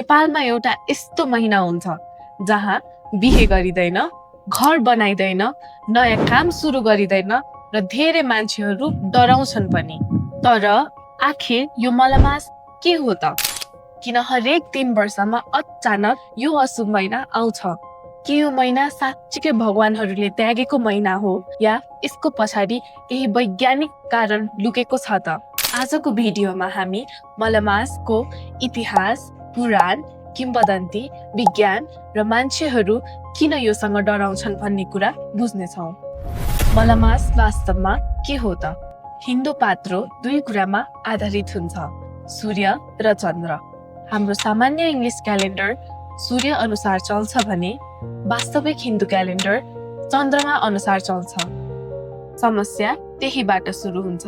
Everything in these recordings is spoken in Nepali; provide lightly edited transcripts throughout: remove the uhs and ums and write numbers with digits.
नेपालमा एउटा यस्तो महिना हुन्छ जहाँ बिहे गरिँदैन, घर बनाइँदैन, नयाँ काम सुरु गरिँदैन र धेरै मान्छेहरू डराउँछन् पनि। तर आखिर यो मलमास के हो त? किन हरेक 3 वर्षमा अचानक यो अशुभ महिना आउँछ? के यो महिना साँच्चीकै भगवानहरूले त्यागेको महिना हो या यसको पछाडि केही वैज्ञानिक कारण लुकेको छ त? आजको भिडियोमा हामी मलमासको इतिहास, पुराण, किम्वदन्ती, विज्ञान र मान्छेहरू किन योसँग डराउँछन् भन्ने कुरा बुझ्नेछौँ। मलमास वास्तवमा के हो त? हिन्दू पात्रो 2 कुरामा आधारित हुन्छ, सूर्य र चन्द्र। हाम्रो सामान्य इङ्ग्लिस क्यालेन्डर सूर्य अनुसार चल्छ भने वास्तविक हिन्दू क्यालेन्डर चन्द्रमा अनुसार चल्छ। समस्या त्यहीबाट सुरु हुन्छ।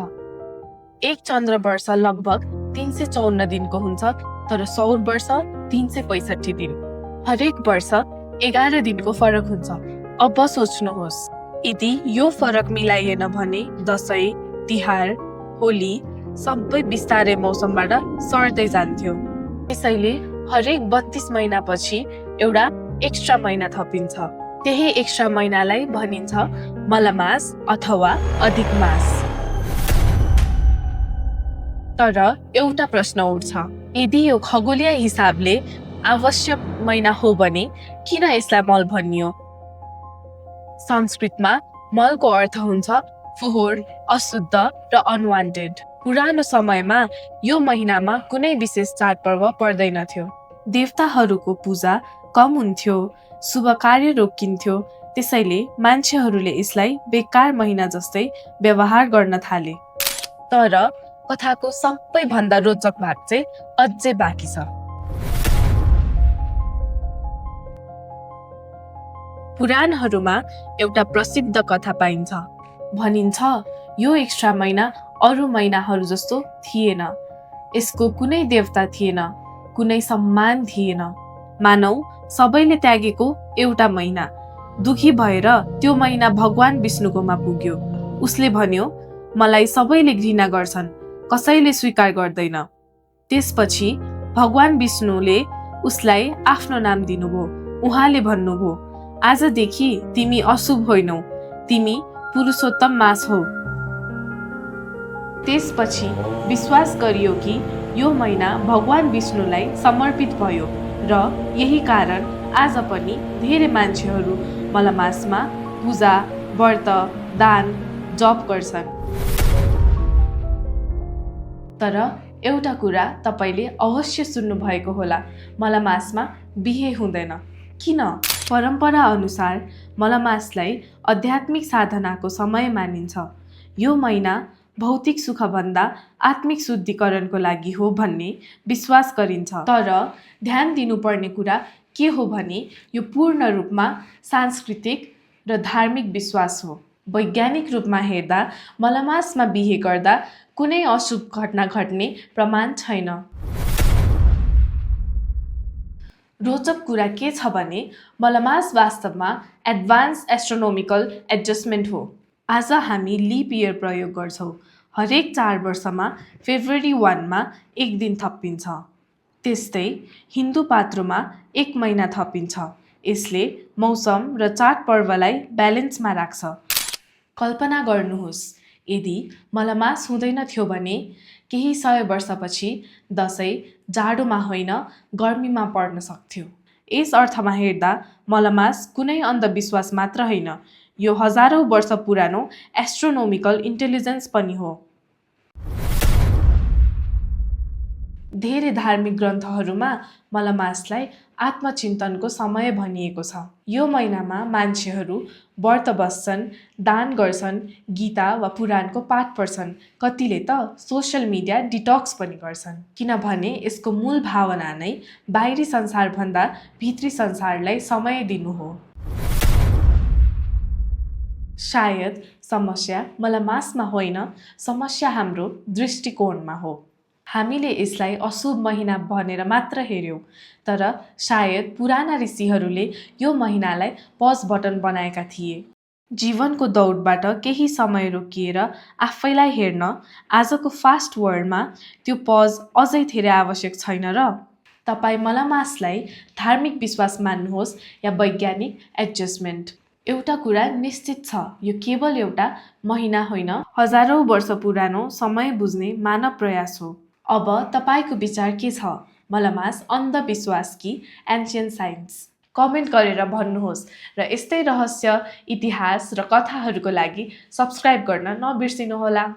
एक चन्द्र वर्ष लगभग 354 दिनको हुन्छ, तर सौर वर्ष 365 दिन। हरेक वर्ष 11 दिनको फरक हुन्छ। अब सोच्नुहोस्, यदि यो फरक मिलाइएन भने दसैँ, तिहार, होली सबै बिस्तारै मौसमबाट सर्दै जान्थ्यो। त्यसैले हरेक 32 महिनापछि एउटा एक्स्ट्रा महिना थपिन्छ। त्यही एक्स्ट्रा महिनालाई भनिन्छ मलमास अथवा अधिक मास। तर एउटा प्रश्न उठ्छ, यदि यो खगोलीय हिसाबले आवश्यक महिना हो भने किन यसलाई मल भनियो? संस्कृतमा मलको अर्थ हुन्छ फोहोर, अशुद्ध र अनवान्टेड। पुरानो समयमा यो महिनामा कुनै विशेष चाडपर्व पर्दैनथ्यो। देवताहरूको पूजा कम हुन्थ्यो, शुभ कार्य रोकिन्थ्यो। त्यसैले मान्छेहरूले यसलाई बेकार महिना जस्तै व्यवहार गर्न थाले। तर कथाको सबैभन्दा रोचक भाग चाहिँ अझै बाँकी छ। पुराणहरूमा एउटा प्रसिद्ध कथा पाइन्छ। भनिन्छ यो एक्स्ट्रा महिना अरू महिनाहरू जस्तो थिएन। यसको कुनै देवता थिएन, कुनै सम्मान थिएन। मानौ सबैले त्यागेको एउटा महिना। दुखी भएर त्यो महिना भगवान विष्णुकोमा पुग्यो। उसले भन्यो, मलाई सबैले घृणा गर्छन्, कसैले स्वीकार गर्दैन। त्यसपछि भगवान विष्णुले उसलाई आफ्नो नाम दिनुभयो। उहाँले भन्नुभयो, आजदेखि तिमी अशुभ होइनौ, तिमी पुरुषोत्तम मास हौ। त्यसपछि विश्वास गरियो कि यो महिना भगवान विष्णुलाई समर्पित भयो र यही कारण आज पनि धेरै मान्छेहरू मलमासमा पूजा, व्रत, दान, जप गर्छन्। तर एउटा कुरा तपाईले अवश्य सुन्नु भएको होला, मलमासमा बिहे हुँदैन। किन? परम्परा अनुसार मलमासलाई आध्यात्मिक साधनाको समय मानिन्छ। यो महिना भौतिक सुखभन्दा आत्मिक शुद्धिकरणको लागि हो भन्ने विश्वास गरिन्छ। तर ध्यान दिनुपर्ने कुरा के हो भने यो पूर्ण रूपमा सांस्कृतिक र धार्मिक विश्वास हो। वैज्ञानिक रूपमा हेर्दा मलमासमा बिहे गर्दा कुनै अशुभ घटना घट्ने प्रमाण छैन। रोचक कुरा के छ भने मलमास वास्तवमा एडभान्स एस्ट्रोनोमिकल एडजस्टमेन्ट हो। आज हामी लिप इयर प्रयोग गर्छौँ। हरेक 4 वर्षमा फेब्रुअरी 1 मा एक दिन थपिन्छ। त्यस्तै हिन्दू पात्रोमा 1 महिना थपिन्छ। यसले मौसम र चाडपर्वलाई ब्यालेन्समा राख्छ। कल्पना गर्नुहोस्, यदि मलमास हुँदैन थियो भने केही 100 वर्षपछि दसैँ जाडोमा होइन गर्मीमा पर्न सक्थ्यो। यस अर्थमा हेर्दा मलमास कुनै अन्धविश्वास मात्र होइन, यो हजारौं वर्ष पुरानो एस्ट्रोनोमिकल इन्टेलिजेन्स पनि हो। धेरै धार्मिक ग्रन्थहरूमा मलमासलाई आत्मचिन्तनको समय भनिएको छ। यो महिनामा मान्छेहरू व्रत बस्छन्, दान गर्छन्, गीता वा पुराणको पाठ पढ्छन्। कतिले त सोशल मिडिया डिटक्स पनि गर्छन्, किनभने यसको मूल भावना नै बाहिरी संसारभन्दा भित्री संसारलाई समय दिनु हो। सायद समस्या मलमासमा होइन, समस्या हाम्रो दृष्टिकोणमा हो। हामीले यसलाई अशुभ महिना भनेर मात्र हेर्यौं, तर सायद पुराना ऋषिहरूले यो महिनालाई पज बटन बनाएका थिए। जीवनको दौडबाट केही समय रोकिएर आफैलाई हेर्न आजको फास्ट वर्ल्डमा त्यो पज अझै धेरै आवश्यक छैन र? तपाईँ मलमासलाई धार्मिक विश्वास मान्नुहोस् या वैज्ञानिक एडजस्टमेन्ट, एउटा कुरा निश्चित छ, यो केवल एउटा महिना होइन, हजारौँ वर्ष पुरानो समय बुझ्ने मानव प्रयास हो। अब तपाईँको विचार के छ? मलमास अन्धविश्वास कि एन्सियन्ट साइन्स? कमेन्ट गरेर भन्नुहोस् र यस्तै रहस्य, इतिहास र कथाहरूको लागि सब्स्क्राइब गर्न नबिर्सिनुहोला।